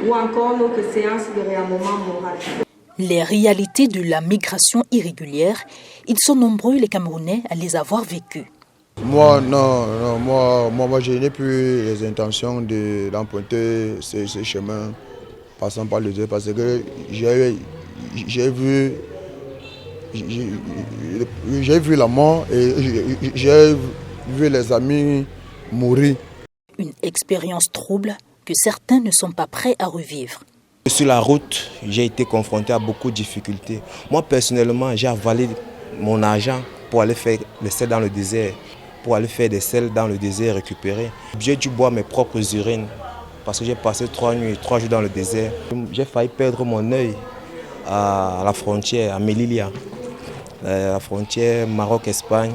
ou encore notre séance de réarmement moral. Les réalités de la migration irrégulière, ils sont nombreux les Camerounais à les avoir vécues. Moi, je n'ai plus les intentions d'emprunter ce chemin passant par le désert parce que j'ai vu la mort et j'ai vu les amis mourir. Une expérience trouble que certains ne sont pas prêts à revivre. Sur la route, j'ai été confronté à beaucoup de difficultés. Moi, personnellement, j'ai avalé mon argent pour aller faire le sel dans le désert, pour aller faire des sels dans le désert récupérer. J'ai dû boire mes propres urines parce que j'ai passé 3 nuits, 3 jours dans le désert. J'ai failli perdre mon œil à la frontière, à Melilla, la frontière Maroc-Espagne.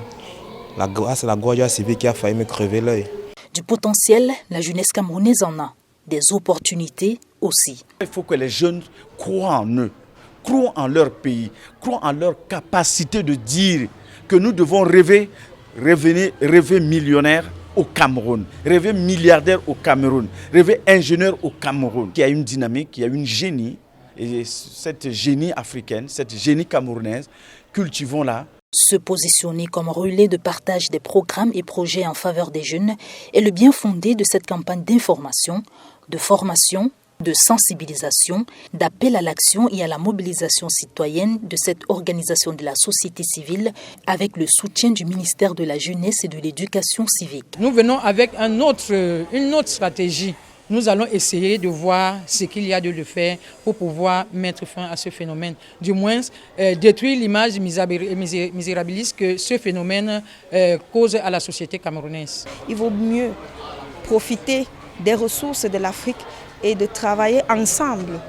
C'est la Guardia civile qui a failli me crever l'œil. Du potentiel, la jeunesse camerounaise en a. Des opportunités aussi. Il faut que les jeunes croient en eux, croient en leur pays, croient en leur capacité de dire que nous devons rêver millionnaire au Cameroun, rêver milliardaire au Cameroun, rêver ingénieur au Cameroun. Il y a une dynamique, il y a une génie, et cette génie africaine, cette génie camerounaise, cultivons-la. Se positionner comme relais de partage des programmes et projets en faveur des jeunes est le bien fondé de cette campagne d'information, de formation, de sensibilisation, d'appel à l'action et à la mobilisation citoyenne de cette organisation de la société civile avec le soutien du ministère de la Jeunesse et de l'Éducation civique. Nous venons avec une autre stratégie. Nous allons essayer de voir ce qu'il y a de le faire pour pouvoir mettre fin à ce phénomène. Du moins, détruire l'image misérabiliste que ce phénomène cause à la société camerounaise. Il vaut mieux profiter des ressources de l'Afrique et de travailler ensemble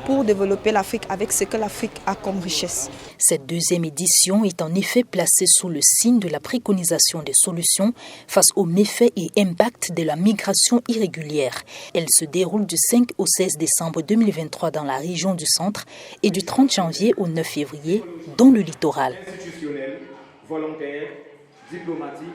pour développer l'Afrique avec ce que l'Afrique a comme richesse. Cette deuxième édition est en effet placée sous le signe de la préconisation des solutions face aux méfaits et impacts de la migration irrégulière. Elle se déroule du 5 au 16 décembre 2023 dans la région du Centre et du 30 janvier au 9 février dans le littoral. Institutionnel, volontaire, diplomatique.